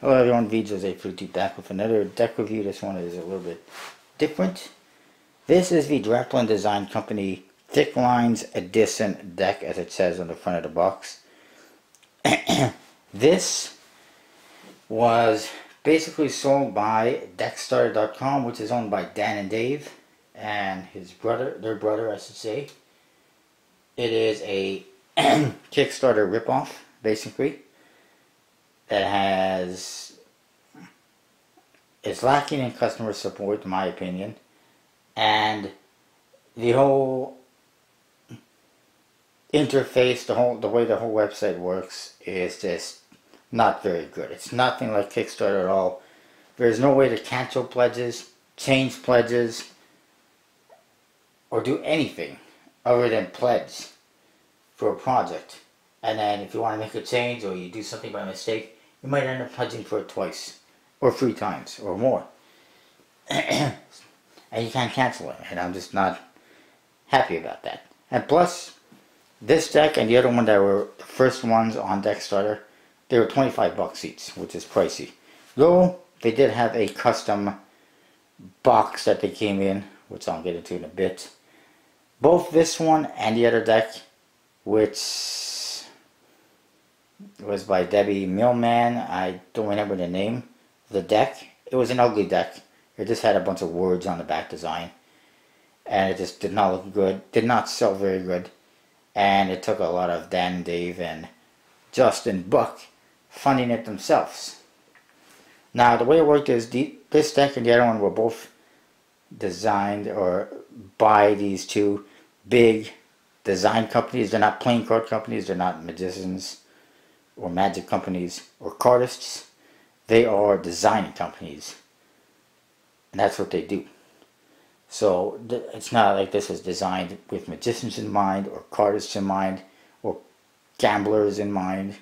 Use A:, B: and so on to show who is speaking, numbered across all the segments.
A: Hello everyone, Jose Fruity back with another deck review. This one is a little bit different. This is the Draplin Design Company Thick Lines Edition deck, as it says on the front of the box. This was basically sold by Deckstarter.com, which is owned by Dan and Dave and his brother, their brother I should say. It is a Kickstarter ripoff, basically. That is lacking in customer support, in my opinion, and the whole interface, the way the whole website works is just not very good. It's nothing like Kickstarter at all. There's no way to cancel pledges, change pledges, or do anything other than pledge for a project. And then if you want to make a change or you do something by mistake, you might end up pledging for it twice or 3 times or more. And you can't cancel it. And I'm just not happy about that. And plus, this deck and the other one that were the first ones on Deckstarter, they were $25 each, which is pricey. Though, they did have a custom box that they came in, which I'll get into in a bit. Both this one and the other deck, which was by Debbie Millman. I don't remember the name of the deck. It was an ugly deck. It just had a bunch of words on the back design. And it just did not look good. Did not sell very good. And it took a lot of Dan and Dave and Justin Buck funding it themselves. Now the way it worked is this deck and the other one were both designed or by these two big design companies. They're not playing card companies. They're not magicians or magic companies or cardists. They are design companies, and that's what they do. So it's not like this was designed with magicians in mind or cardists in mind or gamblers in mind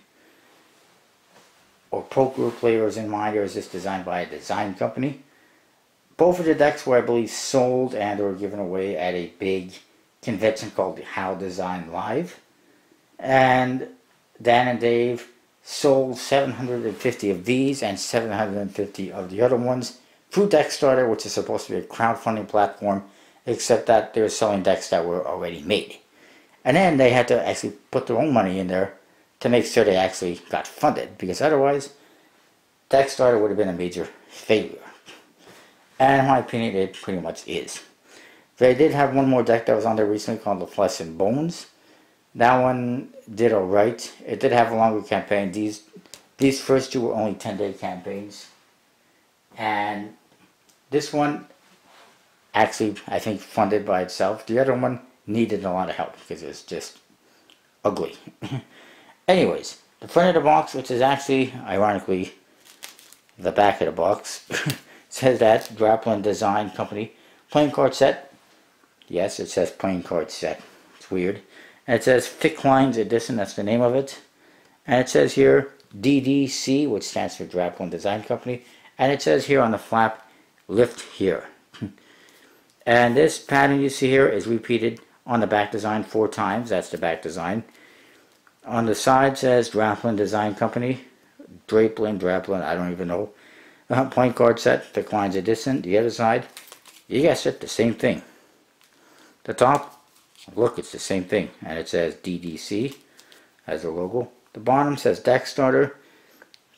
A: or poker players in mind. It was just designed by a design company. Both of the decks were, I believe, sold and or given away at a big convention called the How Design Live, and Dan and Dave sold 750 of these and 750 of the other ones through Deckstarter, which is supposed to be a crowdfunding platform, except that they're selling decks that were already made. And then they had to actually put their own money in there to make sure they actually got funded, because otherwise Deckstarter would have been a major failure. And in my opinion, it pretty much is. They did have one more deck that was on there recently called the Flesh and Bones. That one did alright. It did have a longer campaign. These first two were only 10-day campaigns. And this one actually, I think, funded by itself. The other one needed a lot of help because it was just ugly. Anyways, the front of the box, which is actually, ironically, the back of the box, says that Draplin Design Company playing card set. Yes, it says playing card set. It's weird. And it says Thick Lines Edition, that's the name of it. And it says here DDC, which stands for Draplin Design Company. And it says here on the flap, lift here. And this pattern you see here is repeated on the back design 4 times. That's the back design. On the side says Draplin Design Company. Draplin, I don't even know. Playing card set, Thick Lines Edition. The other side, you guessed it, the same thing. The top, look, it's the same thing, and it says DDC as the logo. The bottom says Deckstarter,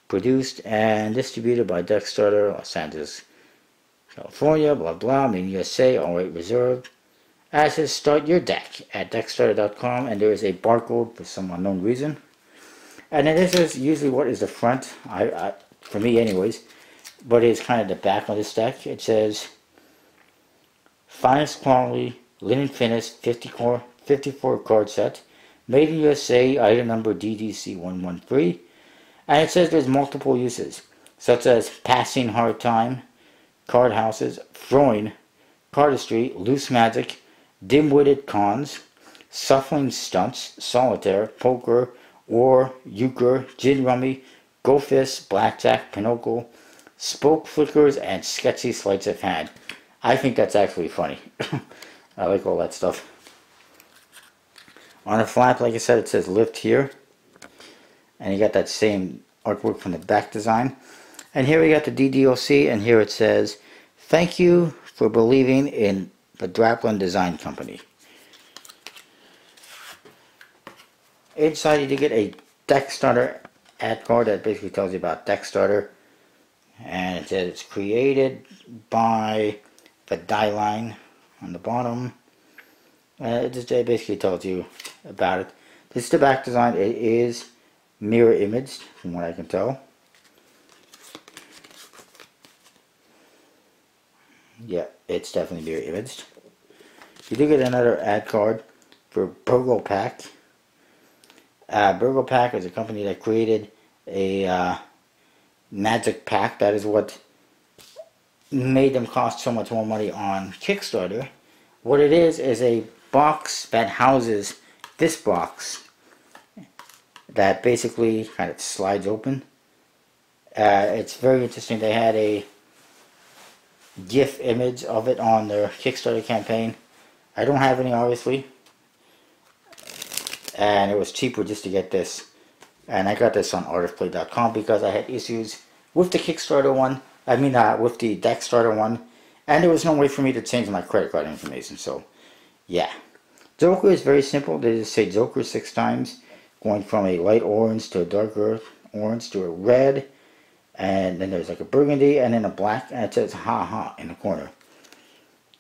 A: produced and distributed by Deckstarter, Los Angeles, California, blah blah, made in USA, all right reserved. As says start your deck at Deckstarter.com, and there is a barcode for some unknown reason. And then this is usually what is the front, for me anyways, but it's kind of the back of this deck. It says finest quality linen finish 54 card set, made in USA, item number DDC113. And it says there's multiple uses, such as passing hard time, card houses, throwing, cardistry, loose magic, dim-witted cons, shuffling stunts, solitaire, poker, or euchre, gin rummy, go fist, blackjack, pinochle, spoke flickers, and sketchy sleights of hand. I think that's actually funny. I like all that stuff. On the flap, like I said, it says lift here. And you got that same artwork from the back design. And here we got the DDLC, and here it says, "Thank you for believing in the Draplin Design Company." Inside you do get a deck starter ad card that basically tells you about deck starter, and it says it's created by the die line on the bottom. It just basically tells you about it. This is the back design. It is mirror imaged from what I can tell. Yeah, it's definitely mirror imaged. You do get another ad card for Burgle Pack. Burgle Pack is a company that created a magic pack. That is what made them cost so much more money on Kickstarter. What it is a box that houses this box that basically kind of slides open. It's very interesting. They had a GIF image of it on their Kickstarter campaign. I don't have any, obviously, and it was cheaper just to get this, and I got this on artofplay.com because I had issues with the Kickstarter one, with the deck starter one, and there was no way for me to change my credit card information. So yeah, Joker is very simple. They just say Joker 6 times, going from a light orange to a darker orange to a red, and then there's like a burgundy and then a black, and it says "ha ha" in the corner.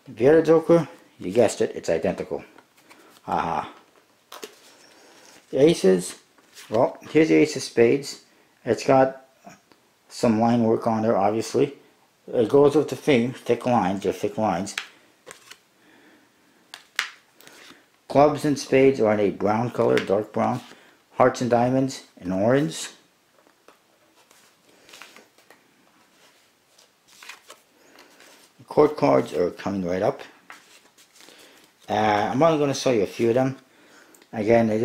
A: The other Joker, you guessed it, it's identical. Ha ha. The aces, well, here's the ace of spades. It's got some line work on there, obviously. It goes with the theme, thick lines, they're thick lines. Clubs and spades are in a brown color, dark brown. Hearts and diamonds in orange. The court cards are coming right up. I'm only going to show you a few of them. Again, they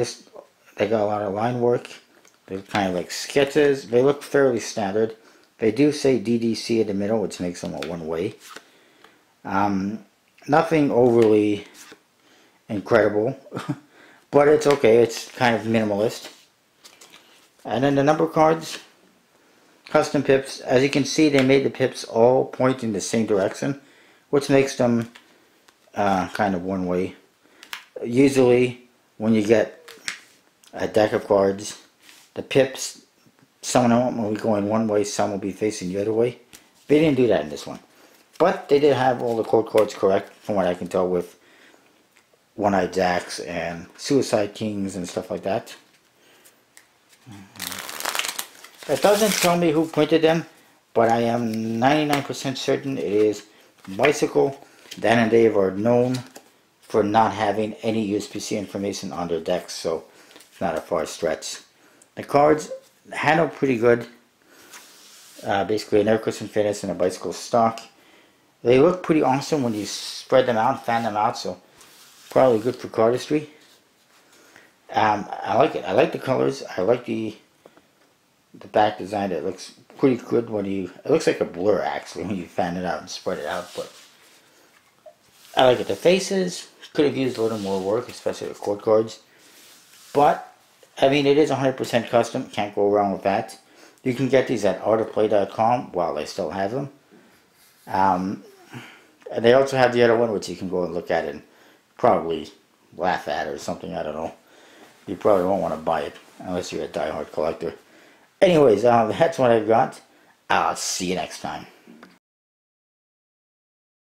A: got a lot of line work. They're kind of like sketches. They look fairly standard. They do say DDC in the middle, which makes them a one-way. Nothing overly incredible, but it's okay. It's kind of minimalist. And then the number cards, custom pips. As you can see, they made the pips all point in the same direction, which makes them kind of one-way. Usually, when you get a deck of cards, the pips, some of them will be going one way, some will be facing the other way. They didn't do that in this one. But they did have all the court cards correct, from what I can tell, with One-Eyed Jacks and Suicide Kings and stuff like that. It doesn't tell me who printed them, but I am 99% certain it is Bicycle. Dan and Dave are known for not having any USPC information on their decks, so it's not a far stretch. The cards handle pretty good. Basically an air cushion finish and a Bicycle stock. They look pretty awesome when you spread them out, fan them out, so probably good for cardistry. I like it. I like the colors. I like the back design. It looks pretty good when you, it looks like a blur actually when you fan it out and spread it out, but I like it. The faces could have used a little more work, especially the court cards, but I mean, it is 100% custom. Can't go wrong with that. You can get these at artofplay.com while they still have them. And they also have the other one, which you can go and look at and probably laugh at or something. I don't know. You probably won't want to buy it unless you're a diehard collector. Anyways, that's what I've got. I'll see you next time.